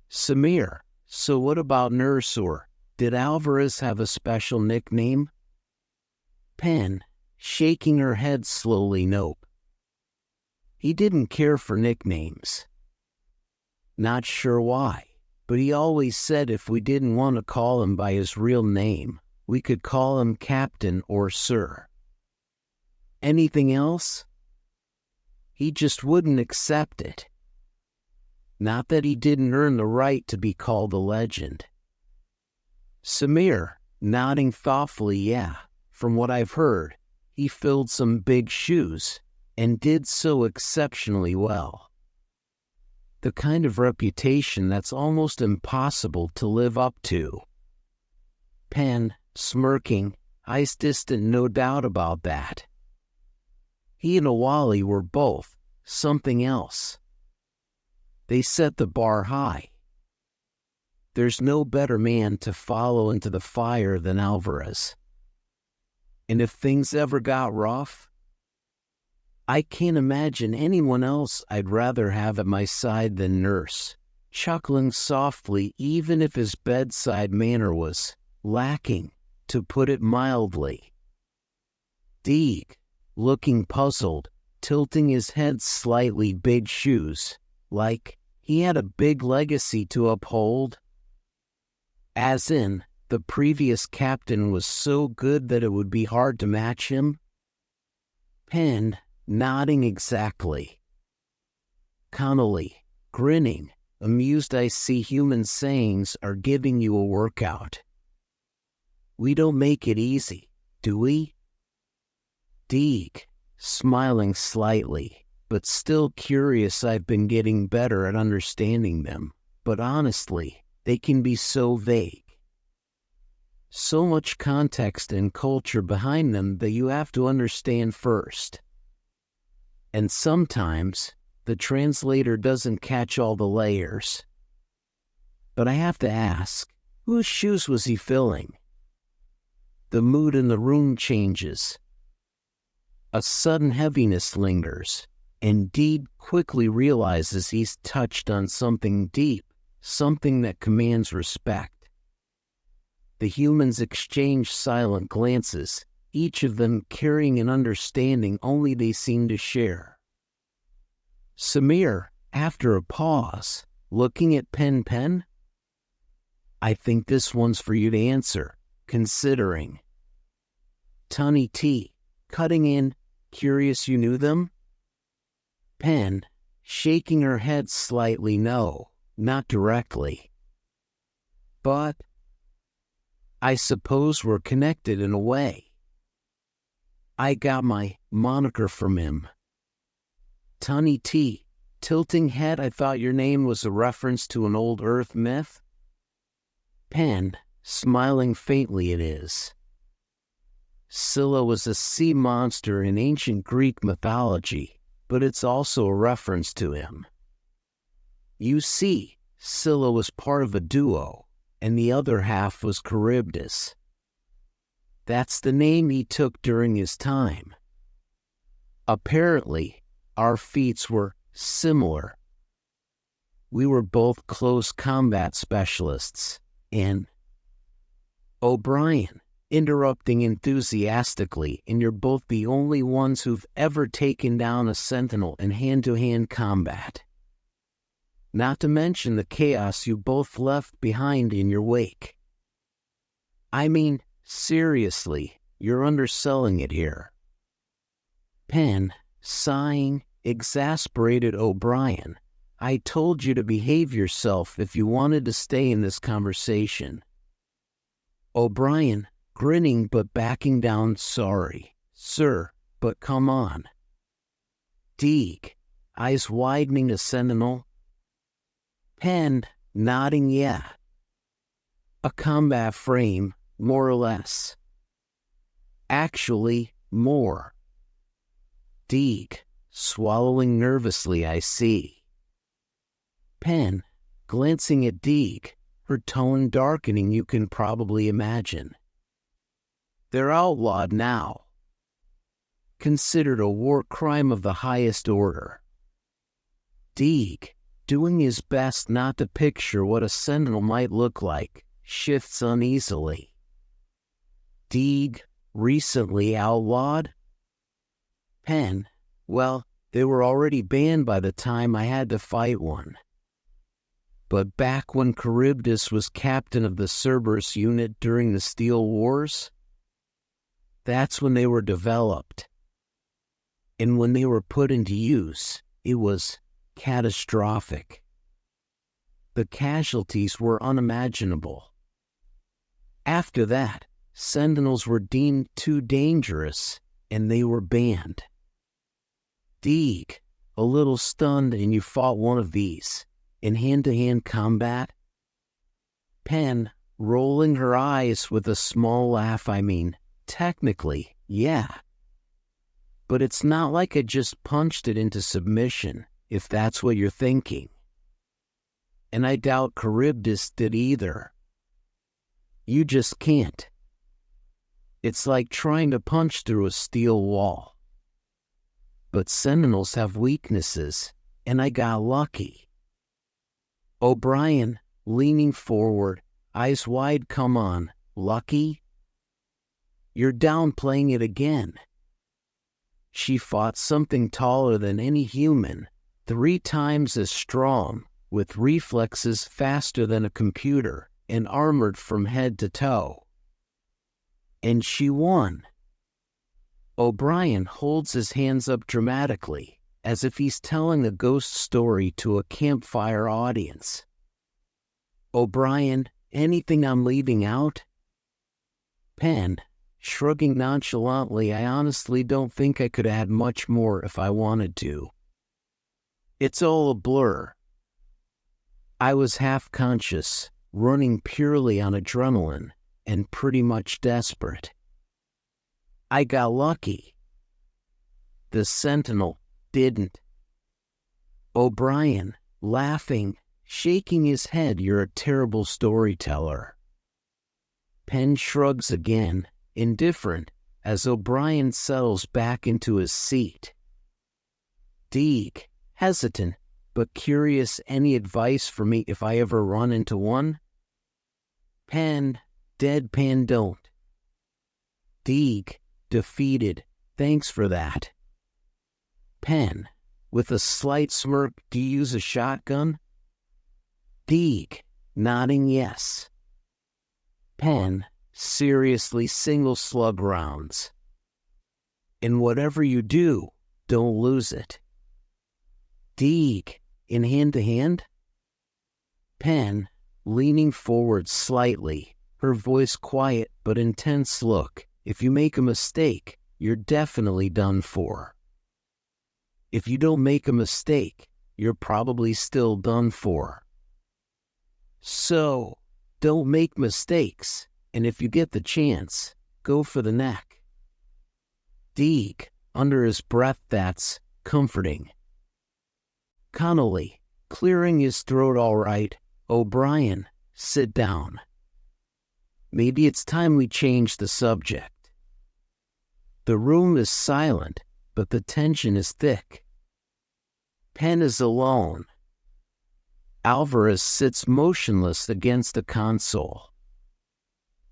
Samir, so what about Nursor? Did Alvarez have a special nickname? Pen, shaking her head slowly, nope. He didn't care for nicknames. Not sure why, but he always said if we didn't want to call him by his real name, we could call him Captain or Sir. Anything else? He just wouldn't accept it. Not that he didn't earn the right to be called a legend. Samir, nodding thoughtfully, yeah, from what I've heard, he filled some big shoes, and did so exceptionally well. The kind of reputation that's almost impossible to live up to. Pen, smirking, eyes distant, no doubt about that. He and Awali were both something else. They set the bar high. There's no better man to follow into the fire than Alvarez. And if things ever got rough, I can't imagine anyone else I'd rather have at my side than Nurse, chuckling softly even if his bedside manner was lacking, to put it mildly. Deeg, looking puzzled, tilting his head slightly, big shoes, like he had a big legacy to uphold. As in, the previous captain was so good that it would be hard to match him? Pen, nodding exactly. Connolly, grinning, amused, I see human sayings are giving you a workout. We don't make it easy, do we? Deeg, smiling slightly, but still curious. I've been getting better at understanding them, but honestly, they can be so vague. So much context and culture behind them that you have to understand first. And sometimes, the translator doesn't catch all the layers. But I have to ask, whose shoes was he filling? The mood in the room changes. A sudden heaviness lingers, and Deed quickly realizes he's touched on something deep, something that commands respect. The humans exchange silent glances, each of them carrying an understanding only they seem to share. Samir, after a pause, looking at Pen, I think this one's for you to answer, considering. Tunny T, cutting in, curious you knew them? Pen, shaking her head slightly, no, not directly. But I suppose we're connected in a way. I got my moniker from him. Tunny T, tilting head, I thought your name was a reference to an old Earth myth? Pen, smiling faintly, it is. Scylla was a sea monster in ancient Greek mythology, but it's also a reference to him. You see, Scylla was part of a duo, and the other half was Charybdis. That's the name he took during his time. Apparently, our feats were similar. We were both close combat specialists, and O'Brien, interrupting enthusiastically, and you're both the only ones who've ever taken down a sentinel in hand-to-hand combat. Not to mention the chaos you both left behind in your wake. I mean, seriously, you're underselling it here. Pen, sighing, exasperated O'Brien, I told you to behave yourself if you wanted to stay in this conversation. O'Brien, grinning but backing down, sorry, sir, but come on. Deeg, eyes widening to Sentinel. Pen, nodding, yeah. A combat frame, more or less. Actually, more. Deeg, swallowing nervously, I see. Pen, glancing at Deeg, her tone darkening, you can probably imagine. They're outlawed now. Considered a war crime of the highest order. Deeg, doing his best not to picture what a sentinel might look like, shifts uneasily. Deeg, recently outlawed? Pen, well, they were already banned by the time I had to fight one. But back when Charybdis was captain of the Cerberus unit during the Steel Wars, that's when they were developed. And when they were put into use, it was catastrophic. The casualties were unimaginable. After that, Sentinels were deemed too dangerous, and they were banned. Deeg, a little stunned, and you fought one of these in hand-to-hand combat? Pen, rolling her eyes with a small laugh, I mean, technically, yeah. But it's not like I just punched it into submission, if that's what you're thinking. And I doubt Charybdis did either. You just can't. It's like trying to punch through a steel wall. But Sentinels have weaknesses, and I got lucky. O'Brien, leaning forward, eyes wide, come on, lucky? You're downplaying it again. She fought something taller than any human, 3 times as strong, with reflexes faster than a computer, and armored from head to toe. And she won. O'Brien holds his hands up dramatically, as if he's telling a ghost story to a campfire audience. O'Brien, anything I'm leaving out? Pen, shrugging nonchalantly, I honestly don't think I could add much more if I wanted to. It's all a blur. I was half conscious, running purely on adrenaline, and pretty much desperate. I got lucky. The Sentinel didn't. O'Brien, laughing, shaking his head, you're a terrible storyteller. Pen shrugs again, indifferent, as O'Brien settles back into his seat. Deeg, hesitant, but curious, any advice for me if I ever run into one? Pen, deadpan, don't. Deeg, defeated, thanks for that. Pen, with a slight smirk, do you use a shotgun? Deeg, nodding yes. Pen, seriously, single slug rounds. And whatever you do, don't lose it. Deeg, in hand-to-hand? Pen, leaning forward slightly, her voice quiet but intense, look, if you make a mistake, you're definitely done for. If you don't make a mistake, you're probably still done for. So, don't make mistakes, and if you get the chance, go for the neck. Deeg, under his breath, that's comforting. Connolly, clearing his throat, all right, O'Brien, sit down. Maybe it's time we change the subject. The room is silent, but the tension is thick. Pen is alone. Alvarez sits motionless against the console.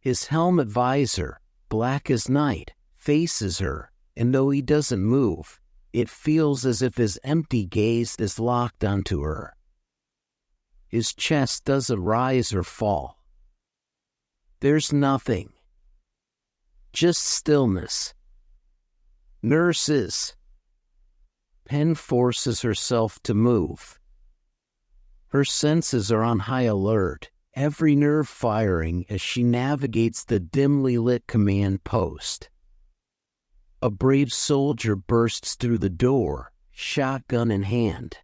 His helmet visor, black as night, faces her, and though he doesn't move, it feels as if his empty gaze is locked onto her. His chest doesn't rise or fall. There's nothing. Just stillness. Nurses. Pen forces herself to move. Her senses are on high alert, every nerve firing as she navigates the dimly lit command post. A brave soldier bursts through the door, shotgun in hand.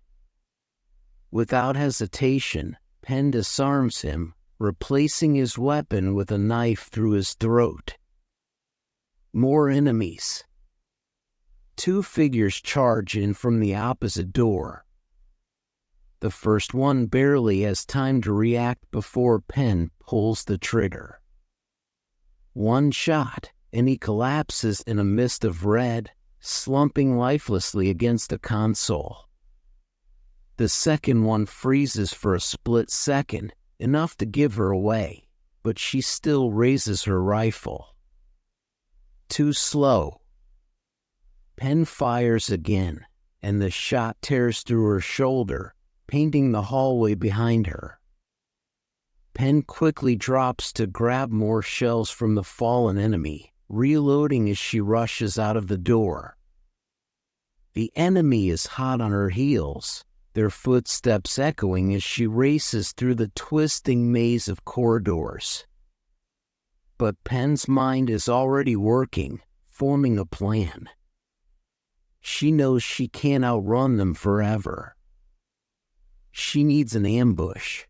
Without hesitation, Pen disarms him, replacing his weapon with a knife through his throat. More enemies. 2 figures charge in from the opposite door. The first one barely has time to react before Pen pulls the trigger. One shot, and he collapses in a mist of red, slumping lifelessly against the console. The second one freezes for a split second, enough to give her away, but she still raises her rifle. Too slow. Pen fires again, and the shot tears through her shoulder, painting the hallway behind her. Pen quickly drops to grab more shells from the fallen enemy, reloading as she rushes out of the door. The enemy is hot on her heels, their footsteps echoing as she races through the twisting maze of corridors. But Pen's mind is already working, forming a plan. She knows she can't outrun them forever. She needs an ambush.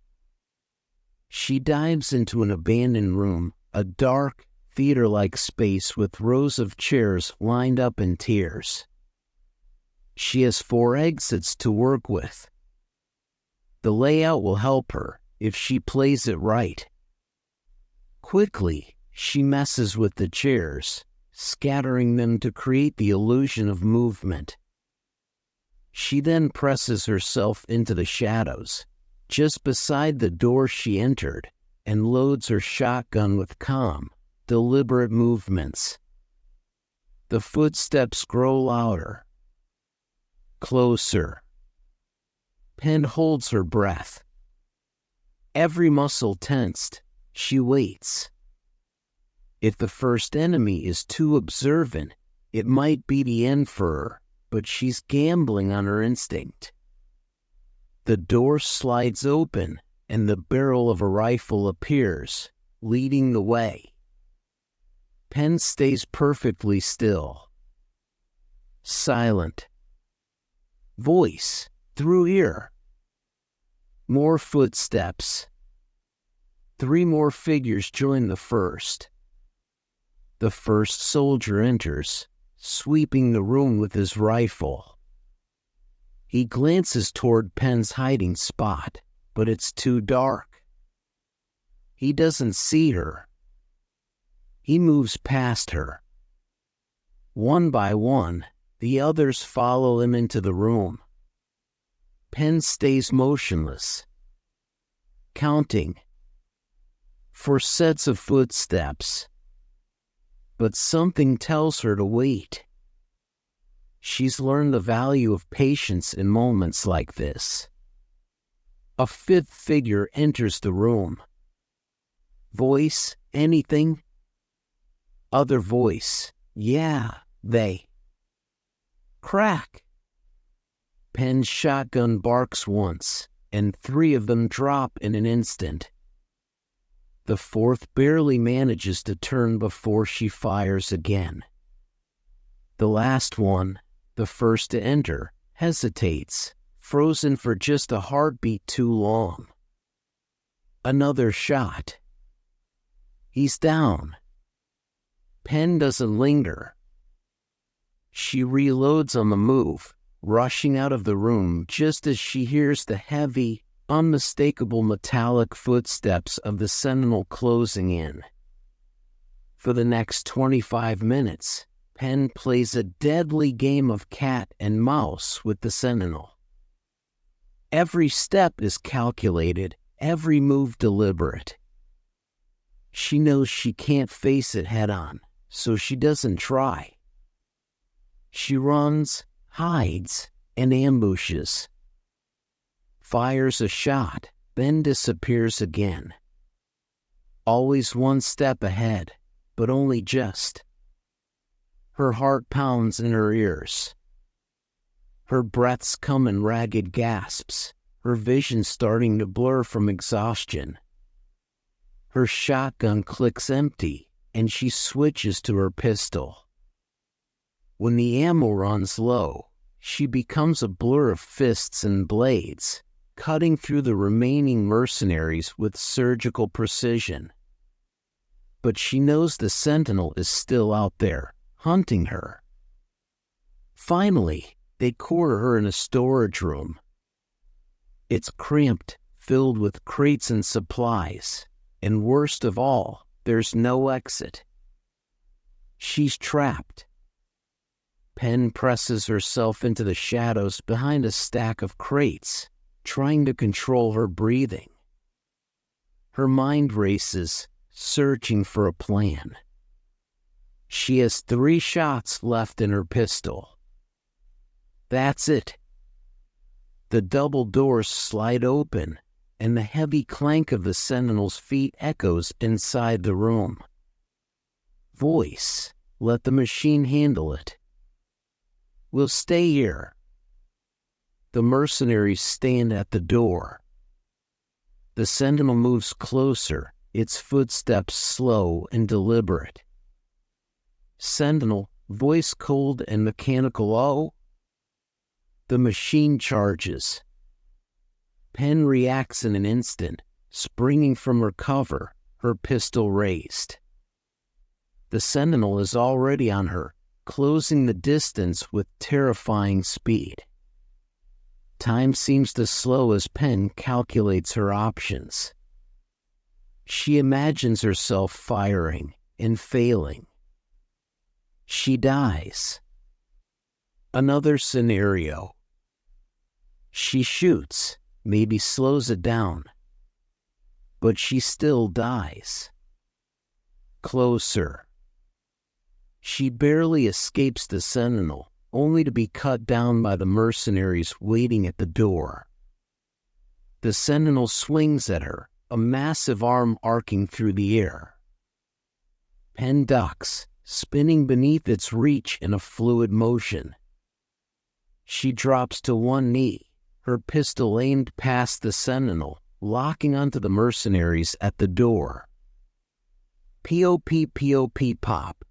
She dives into an abandoned room, a dark, theater-like space with rows of chairs lined up in tiers. She has 4 exits to work with. The layout will help her if she plays it right. Quickly, she messes with the chairs, scattering them to create the illusion of movement. She then presses herself into the shadows, just beside the door she entered, and loads her shotgun with calm, deliberate movements. The footsteps grow louder. Closer. Pen holds her breath. Every muscle tensed, she waits. If the first enemy is too observant, it might be the end for her, but she's gambling on her instinct. The door slides open, and the barrel of a rifle appears, leading the way. Pen stays perfectly still. Silent. Voice, through ear. More footsteps. 3 more figures join the first. The first soldier enters, sweeping the room with his rifle. He glances toward Pen's hiding spot, but it's too dark. He doesn't see her. He moves past her. One by one, the others follow him into the room. Pen stays motionless, counting for sets of footsteps. But something tells her to wait. She's learned the value of patience in moments like this. A 5th figure enters the room. Voice, anything? Other voice, yeah, they. Crack. Pen's shotgun barks once, and 3 of them drop in an instant. The 4th barely manages to turn before she fires again. The last one, the first to enter, hesitates, frozen for just a heartbeat too long. Another shot. He's down. Pen doesn't linger. She reloads on the move, rushing out of the room just as she hears the heavy, unmistakable metallic footsteps of the sentinel closing in. For the next 25 minutes, Pen plays a deadly game of cat and mouse with the sentinel. Every step is calculated, every move deliberate. She knows she can't face it head on, so she doesn't try. She runs, hides, and ambushes. Fires a shot, then disappears again. Always one step ahead, but only just. Her heart pounds in her ears. Her breaths come in ragged gasps, her vision starting to blur from exhaustion. Her shotgun clicks empty, and she switches to her pistol. When the ammo runs low, she becomes a blur of fists and blades, cutting through the remaining mercenaries with surgical precision. But she knows the sentinel is still out there, hunting her. Finally, they corner her in a storage room. It's cramped, filled with crates and supplies, and worst of all, there's no exit. She's trapped. Pen presses herself into the shadows behind a stack of crates, trying to control her breathing. Her mind races, searching for a plan. She has 3 shots left in her pistol. That's it. The double doors slide open, and the heavy clank of the Sentinel's feet echoes inside the room. Voice, let the machine handle it. We'll stay here. The mercenaries stand at the door. The Sentinel moves closer, its footsteps slow and deliberate. Sentinel, voice cold and mechanical. Oh. The machine charges. Penn reacts in an instant, springing from her cover, her pistol raised. The Sentinel is already on her, closing the distance with terrifying speed. Time seems to slow as Penn calculates her options. She imagines herself firing and failing. She dies. Another scenario. She shoots, maybe slows it down, but she still dies. Closer. She barely escapes the Sentinel, only to be cut down by the mercenaries waiting at the door. The Sentinel swings at her, a massive arm arcing through the air. Penn ducks, spinning beneath its reach in a fluid motion. She drops to one knee, her pistol aimed past the Sentinel, locking onto the mercenaries at the door. Pop, pop, pop.